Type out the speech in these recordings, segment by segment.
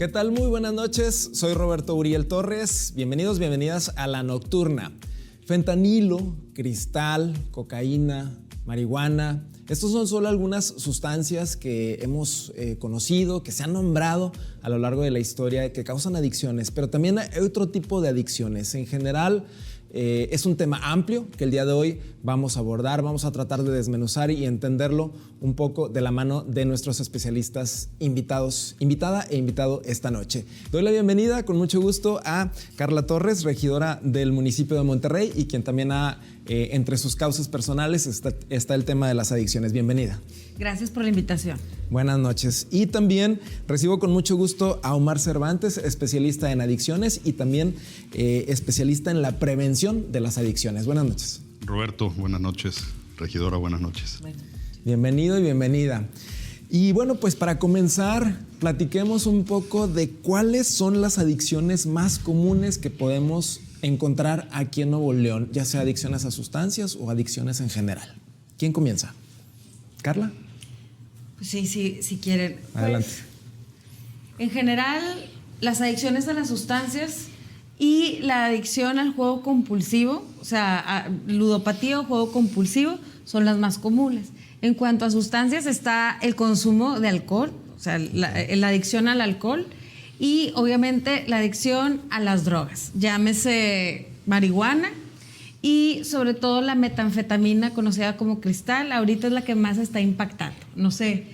¿Qué tal? Muy buenas noches, soy Roberto Uriel Torres, bienvenidos, bienvenidas a La Nocturna. Fentanilo, cristal, cocaína, marihuana, estos son solo algunas sustancias que hemos conocido, que se han nombrado a lo largo de la historia, que causan adicciones, pero también hay otro tipo de adicciones. En general, es un tema amplio que el día de hoy vamos a abordar, vamos a tratar de desmenuzar y entenderlo un poco de la mano de nuestros especialistas invitada e invitado esta noche. Doy la bienvenida con mucho gusto a Carla Torres, regidora del municipio de Monterrey y quien también entre sus causas personales está el tema de las adicciones. Bienvenida. Gracias por la invitación. Buenas noches. Y también recibo con mucho gusto a Omar Cervantes, especialista en adicciones y también especialista en la prevención de las adicciones. Buenas noches. Roberto, buenas noches. Regidora, buenas noches. Bienvenido y bienvenida. Y bueno, pues para comenzar, platiquemos un poco de cuáles son las adicciones más comunes que podemos encontrar aquí en Nuevo León, ya sea adicciones a sustancias o adicciones en general. ¿Quién comienza? ¿Carla? Sí, si quieren. Adelante. Pues, en general, las adicciones a las sustancias y la adicción al juego compulsivo, o sea, ludopatía o juego compulsivo, son las más comunes. En cuanto a sustancias, está el consumo de alcohol, o sea, la adicción al alcohol y obviamente la adicción a las drogas, llámese marihuana y sobre todo la metanfetamina conocida como cristal, ahorita es la que más está impactando, no sé.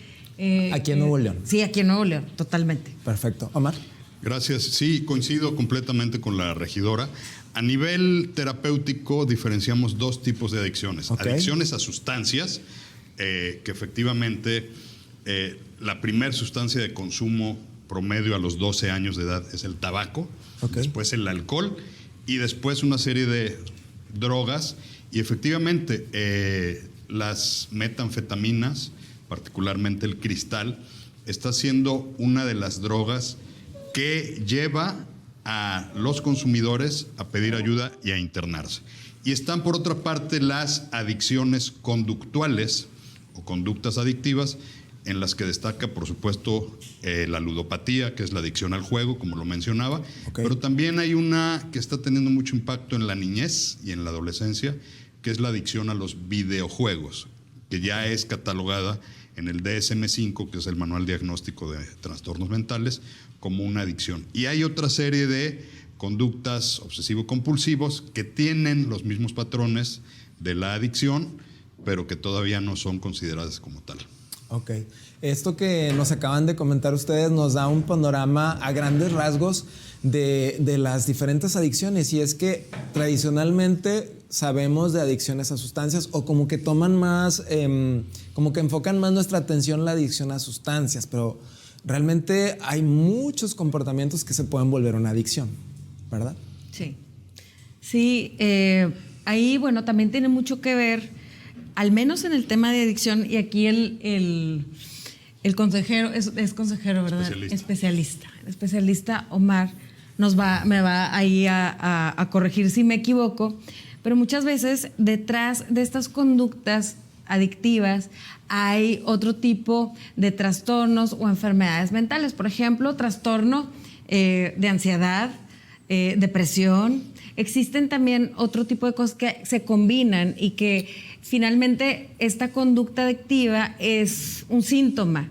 Aquí en Nuevo León. Sí, aquí en Nuevo León, totalmente. Perfecto. Omar. Gracias. Sí, coincido completamente con la regidora. A nivel terapéutico diferenciamos dos tipos de adicciones. Okay. Adicciones a sustancias, que efectivamente la primera sustancia de consumo promedio a los 12 años de edad es el tabaco, okay. Después el alcohol y después una serie de drogas. Y efectivamente las metanfetaminas, particularmente el cristal, está siendo una de las drogas que lleva a los consumidores a pedir ayuda y a internarse. Y están, por otra parte, las adicciones conductuales o conductas adictivas, en las que destaca, por supuesto, la ludopatía, que es la adicción al juego, como lo mencionaba, okay. Pero también hay una que está teniendo mucho impacto en la niñez y en la adolescencia, que es la adicción a los videojuegos, que ya es catalogada en el DSM-5, que es el Manual Diagnóstico de Trastornos Mentales, como una adicción. Y hay otra serie de conductas obsesivo-compulsivos que tienen los mismos patrones de la adicción, pero que todavía no son consideradas como tal. Ok. Esto que nos acaban de comentar ustedes nos da un panorama a grandes rasgos de las diferentes adicciones, y es que tradicionalmente sabemos de adicciones a sustancias o como que toman más, como que enfocan más nuestra atención en la adicción a sustancias, pero realmente hay muchos comportamientos que se pueden volver una adicción, ¿verdad? Sí. Sí, ahí, bueno, también tiene mucho que ver, al menos en el tema de adicción, y aquí el consejero, es consejero, ¿verdad? Especialista Omar me va ahí a corregir si me equivoco, pero muchas veces detrás de estas conductas adictivas hay otro tipo de trastornos o enfermedades mentales, por ejemplo, trastorno de ansiedad, depresión. Existen también otro tipo de cosas que se combinan y que finalmente esta conducta adictiva es un síntoma,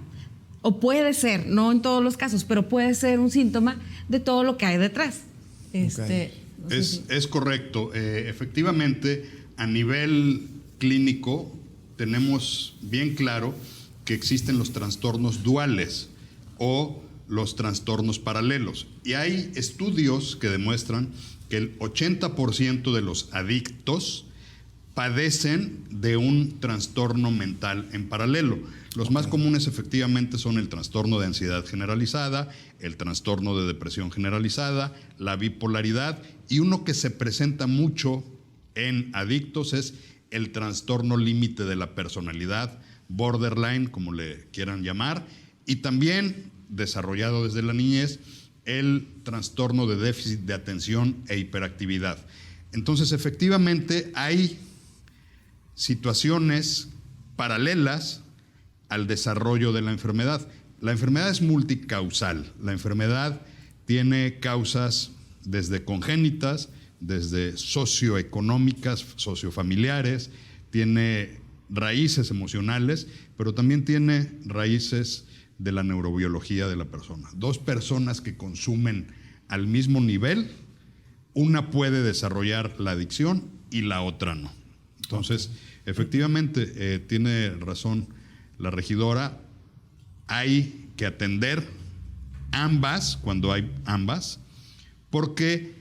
o puede ser, no en todos los casos, pero puede ser un síntoma de todo lo que hay detrás. Okay. Es correcto. Efectivamente, a nivel clínico tenemos bien claro que existen los trastornos duales o los trastornos paralelos. Y hay estudios que demuestran que el 80% de los adictos padecen de un trastorno mental en paralelo. Los más comunes efectivamente son el trastorno de ansiedad generalizada, el trastorno de depresión generalizada, la bipolaridad, y uno que se presenta mucho en adictos es el trastorno límite de la personalidad, borderline, como le quieran llamar, y también, desarrollado desde la niñez, el trastorno de déficit de atención e hiperactividad. Entonces, efectivamente, hay situaciones paralelas al desarrollo de la enfermedad, La enfermedad es multicausal. La enfermedad tiene causas desde congénitas, desde socioeconómicas, sociofamiliares, tiene raíces emocionales, pero también tiene raíces de la neurobiología de la persona. Dos personas que consumen al mismo nivel, una puede desarrollar la adicción y la otra no. Entonces, efectivamente, tiene razón la regidora, hay que atender ambas, cuando hay ambas, porque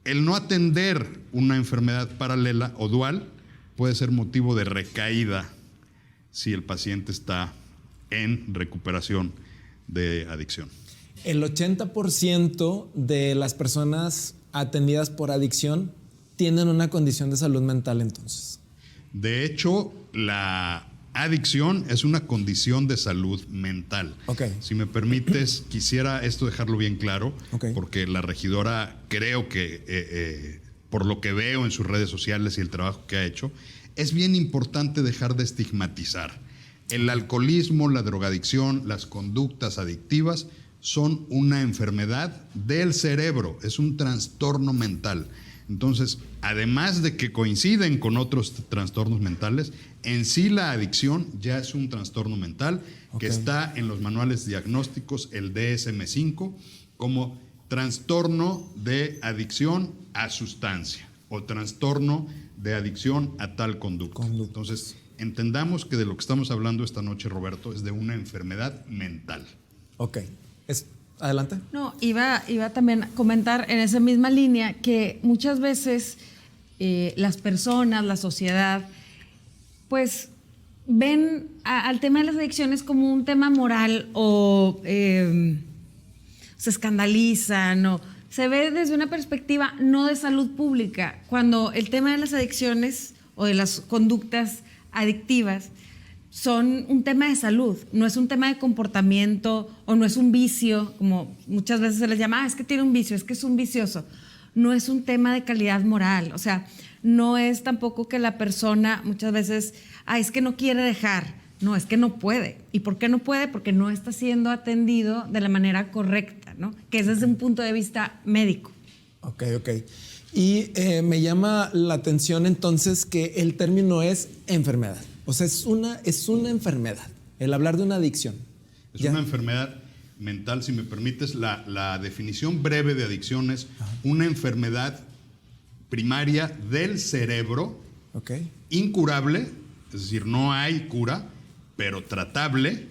el no atender una enfermedad paralela o dual puede ser motivo de recaída si el paciente está en recuperación de adicción. El 80% de las personas atendidas por adicción tienen una condición de salud mental, entonces. De hecho, la adicción es una condición de salud mental. Okay. Si me permites, quisiera esto dejarlo bien claro, porque la regidora, creo que por lo que veo en sus redes sociales y el trabajo que ha hecho, es bien importante dejar de estigmatizar. El alcoholismo, la drogadicción, las conductas adictivas son una enfermedad del cerebro, es un trastorno mental. Entonces, además de que coinciden con otros trastornos mentales, en sí la adicción ya es un trastorno mental que está en los manuales diagnósticos, el DSM-5, como trastorno de adicción a sustancia o trastorno de adicción a tal conducta. Entonces, entendamos que de lo que estamos hablando esta noche, Roberto, es de una enfermedad mental. Ok. Adelante. No, iba también a comentar en esa misma línea que muchas veces las personas, la sociedad, pues ven al tema de las adicciones como un tema moral o se escandalizan o se ve desde una perspectiva no de salud pública, cuando el tema de las adicciones o de las conductas adictivas son un tema de salud, no es un tema de comportamiento o no es un vicio, como muchas veces se les llama, es que tiene un vicio, es que es un vicioso. No es un tema de calidad moral, o sea, no es tampoco que la persona muchas veces, es que no quiere dejar, no, es que no puede. ¿Y por qué no puede? Porque no está siendo atendido de la manera correcta, ¿no? Que es desde un punto de vista médico. Ok. Y me llama la atención entonces que el término es enfermedad. O sea, es una enfermedad, el hablar de una adicción. Es una enfermedad mental, si me permites. La definición breve de adicción es una enfermedad primaria del cerebro, incurable, es decir, no hay cura, pero tratable,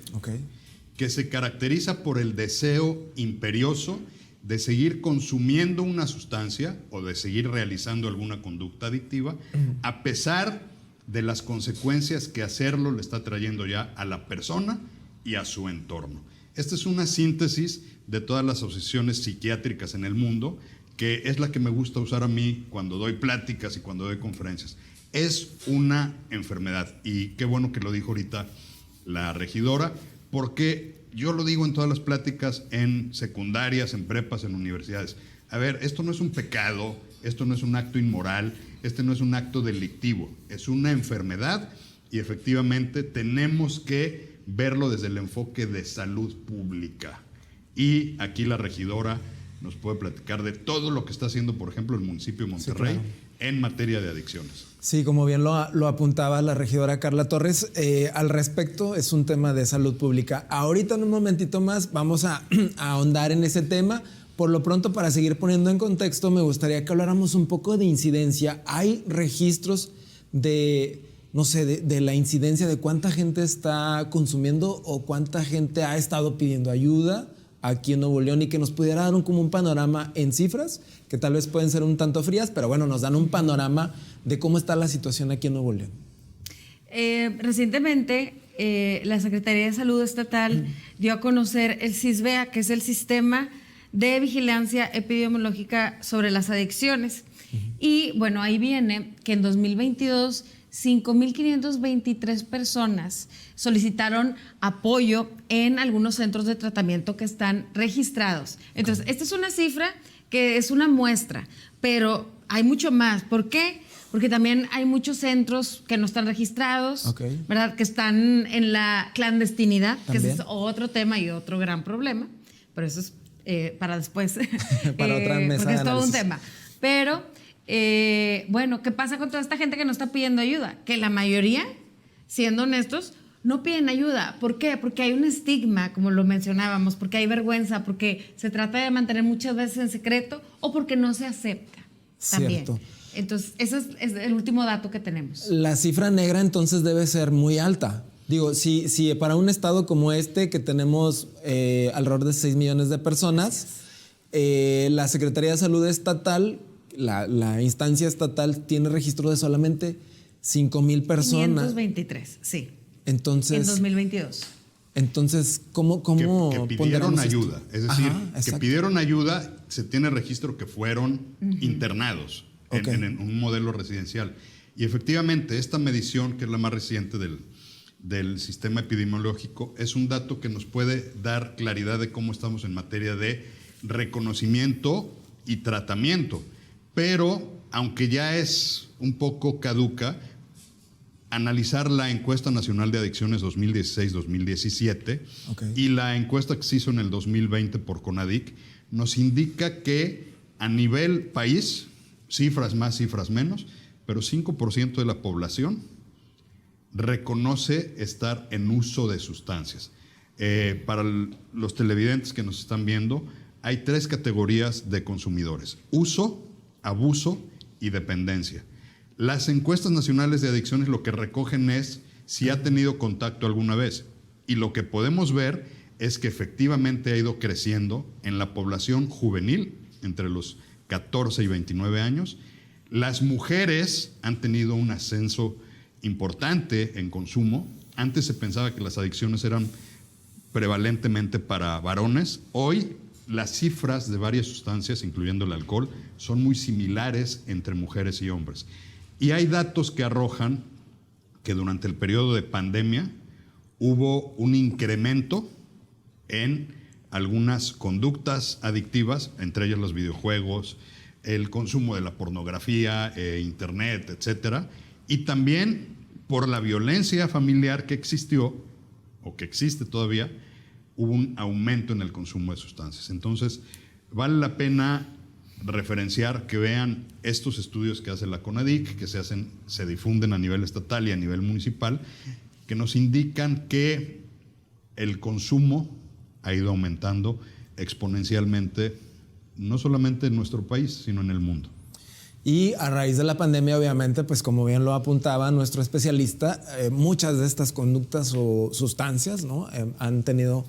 que se caracteriza por el deseo imperioso de seguir consumiendo una sustancia o de seguir realizando alguna conducta adictiva, a pesar de las consecuencias que hacerlo le está trayendo ya a la persona y a su entorno. Esta es una síntesis de todas las asociaciones psiquiátricas en el mundo, que es la que me gusta usar a mí cuando doy pláticas y cuando doy conferencias. Es una enfermedad, y qué bueno que lo dijo ahorita la regidora, porque yo lo digo en todas las pláticas, en secundarias, en prepas, en universidades. A ver, esto no es un pecado, esto no es un acto inmoral, este no es un acto delictivo, es una enfermedad y efectivamente tenemos que verlo desde el enfoque de salud pública. Y aquí la regidora nos puede platicar de todo lo que está haciendo, por ejemplo, el municipio de Monterrey en materia de adicciones. Sí, como bien lo apuntaba la regidora Carla Torres, al respecto es un tema de salud pública. Ahorita en un momentito más vamos a ahondar en ese tema. Por lo pronto, para seguir poniendo en contexto, me gustaría que habláramos un poco de incidencia. ¿Hay registros de la incidencia de cuánta gente está consumiendo o cuánta gente ha estado pidiendo ayuda aquí en Nuevo León y que nos pudiera dar como un panorama en cifras, que tal vez pueden ser un tanto frías, pero bueno, nos dan un panorama de cómo está la situación aquí en Nuevo León? Recientemente, la Secretaría de Salud Estatal dio a conocer el SISBEA, que es el Sistema de Vigilancia Epidemiológica sobre las Adicciones. Y bueno, ahí viene que en 2022 5,523 personas solicitaron apoyo en algunos centros de tratamiento que están registrados. Entonces, esta es una cifra que es una muestra, pero hay mucho más. ¿Por qué? porque también hay muchos centros que no están registrados, ¿verdad? Que están en la clandestinidad, ¿también? Que ese es otro tema y otro gran problema, pero eso es para después. Para otra mesa porque de es todo un análisis. tema. Pero, bueno, ¿qué pasa con toda esta gente que no está pidiendo ayuda? Que la mayoría, siendo honestos, no piden ayuda. ¿Por qué? Porque hay un estigma, como lo mencionábamos, porque hay vergüenza, porque se trata de mantener muchas veces en secreto o porque no se acepta también. Cierto. Entonces, ese es el último dato que tenemos. La cifra negra entonces debe ser muy alta. Digo, si para un estado como este, que tenemos alrededor de 6 millones de personas, la Secretaría de Salud estatal, la instancia estatal, tiene registro de solamente 5,000 personas. 523, sí. Entonces, en 2022. Entonces, ¿cómo que pidieron ayuda? Es decir, que exacto. pidieron ayuda, se tiene registro que fueron internados en un modelo residencial. Y efectivamente, esta medición, que es la más reciente del sistema epidemiológico, es un dato que nos puede dar claridad de cómo estamos en materia de reconocimiento y tratamiento. Pero, aunque ya es un poco caduca, analizar la encuesta nacional de adicciones 2016-2017 y la encuesta que se hizo en el 2020 por CONADIC nos indica que a nivel país, cifras más, cifras menos, pero 5% de la población reconoce estar en uso de sustancias. Para los televidentes que nos están viendo, hay 3 categorías de consumidores: uso, abuso y dependencia. Las encuestas nacionales de adicciones lo que recogen es si ha tenido contacto alguna vez. Y lo que podemos ver es que efectivamente ha ido creciendo en la población juvenil, entre los 14 y 29 años. Las mujeres han tenido un ascenso importante en consumo. Antes se pensaba que las adicciones eran prevalentemente para varones. Hoy las cifras de varias sustancias, incluyendo el alcohol, son muy similares entre mujeres y hombres. Y hay datos que arrojan que durante el periodo de pandemia hubo un incremento en algunas conductas adictivas, entre ellas los videojuegos, el consumo de la pornografía, internet, etcétera, y también por la violencia familiar que existió o que existe todavía, hubo un aumento en el consumo de sustancias. Entonces, vale la pena referenciar, que vean estos estudios que hace la CONADIC, que se difunden a nivel estatal y a nivel municipal, que nos indican que el consumo ha ido aumentando exponencialmente, no solamente en nuestro país, sino en el mundo. Y a raíz de la pandemia, obviamente, pues como bien lo apuntaba nuestro especialista, muchas de estas conductas o sustancias, ¿no? Han tenido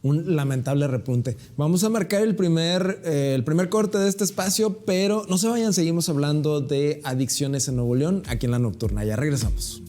un lamentable repunte. Vamos a marcar el primer corte de este espacio, pero no se vayan, seguimos hablando de adicciones en Nuevo León, aquí en La Nocturna. Ya regresamos.